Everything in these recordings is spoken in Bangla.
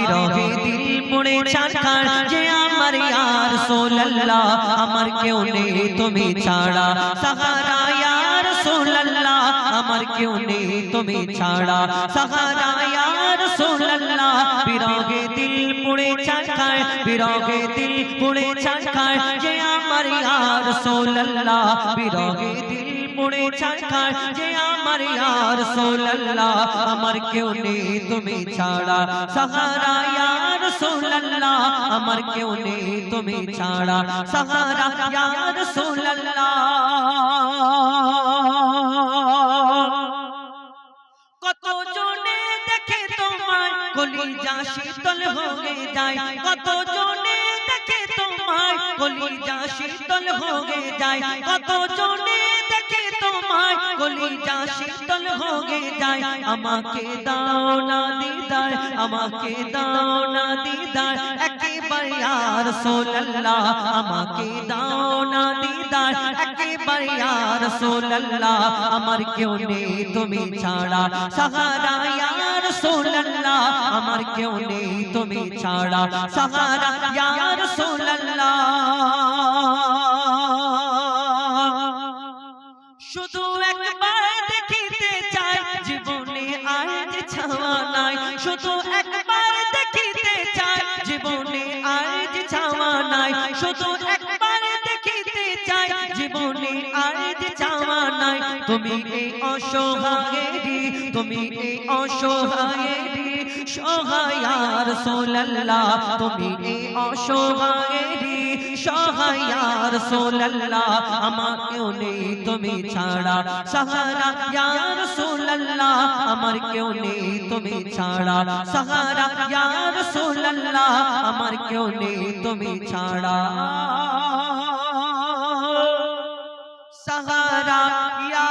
বিরহে দিল পুড়ে ছারখার যে আমার ইয়া রাসূলুল্লাহ আমার কেউ নেই তুমি ছাড়া সাহারা ইয়া রাসূলুল্লাহ আমার কেউ নেই তুমি ছাড়া সাহারা ইয়া রাসূলুল্লাহ বিরহে দিল পুড়ে ছারখার বিরহে দিল পুড়ে ছারখার যে আমার ইয়া রাসূলুল্লাহ বিরহে দিল পুড়ে ছারখার যে আমার ইয়া রাসূলুল্লাহ আমার কেউ নেই তুমি ছাড়া সাহারা ইয়া রাসূলুল্লাহ আমার কেউ নেই তুমি ছাড়া সাহারা ইয়া রাসূলুল্লাহ কত জনে দেখে তোমার কলিজা শীতল হয়ে যায় কত জনে দেখে তোমার কলিজা শীতল হয়ে যায় কত জনে দেখে তোমার কলিজা শীতল হয়ে যায় আমাকে দাও না দিদার আমাকে দাও না দিদার একেবারে ইয়া রাসূলুল্লাহ আমাকে দাও না দিদার একেবারে ইয়া রাসূলুল্লাহ আমার কেউ নেই তুমি ছাড়া সাহারা ইয়া রাসূলুল্লাহ আমার কেউ নেই তুমি ছাড়া সাহারা ইয়া রাসূলুল্লাহ শুধু একবার দেখিতে চাই জীবনে আজ ছাওয়া নাই শুধু একবার দেখিতে চাই জীবনে আজ ছাওয়া নাই শুধু একবার দেখিতে চাই জীবনে আজ ছাওয়া নাই তুমি এই অসহায়েরি তুমি এই অসহায়েরি সহায় ইয়া রাসূলুল্লাহ তুমি এই অসহায়েরি সহায় ইয়া রাসূলুল্লাহ আমার কেউ নেই তুমি ছাড়া সাহারা ইয়া রাসূলুল্লাহ আমার কেউ নেই তুমি ছাড়া সাহারা ইয়া রাসূলুল্লাহ আমার কেউ নেই তুমি ছাড়া সাহারা ইয়া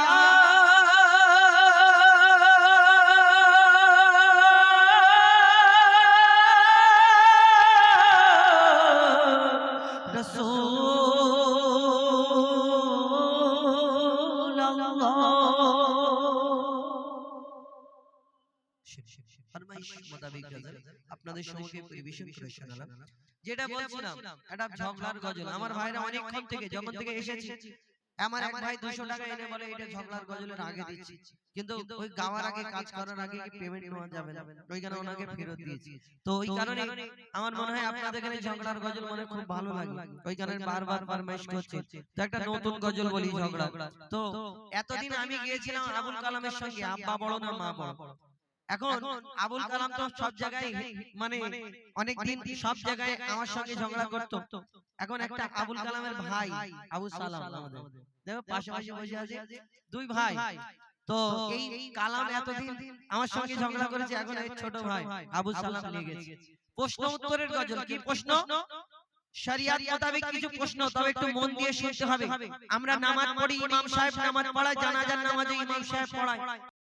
আপনাদের সঙ্গে পরিবেশন করে শোনালাম যেটা বলছিলাম এটা ঝগড়ার গজল আমার ভাইরা অনেকক্ষণ থেকে যখন থেকে এসেছে আমার এক ভাই 200 টাকা এনে বলে এটা ঝগড়ার গজলের আগে দিচ্ছি কিন্তু ওই গাওয়ার আগে কাজ করার আগে কি পেমেন্ট নেওয়া যাবে না ওইখানে ওনাকে ফেরত দিয়েছি তো ওই কারণে আমার মনে হয় আপনাদের এখানে ঝগড়ার গজল মনে খুব ভালো লাগে ওই কারণে বারবার ফরমাইশ করছে তো একটা নতুন গজল বলি ঝগড়া তো এতদিন আমি গিয়েছিলাম আবুল কালামের সঙ্গে আব্বা বড় না মা বড় এখন আবুল কালাম তো সব জায়গায় মানে অনেক দিন সব জায়গায় আমার সঙ্গে ঝগড়া করতো এখন একটা আবুল কালামের ভাই আবু সালাম আমাদের দেখো পাশাপাশি বসে আছে দুই ভাই তো এই কালাম এতদিন আমার সঙ্গে ঝগড়া করেছে এখন এই ছোট ভাই আবু সালাম নিয়ে গেছে প্রশ্ন উত্তরের গজল কি প্রশ্ন শরিয়ত মোতাবেক কিছু প্রশ্ন তবে একটু মন দিয়ে শুনতে হবে আমরা নামাজ পড়ি ইমাম সাহেব নামাজ পড়ায় জানাজার নামাজে ইমাম সাহেব পড়ায়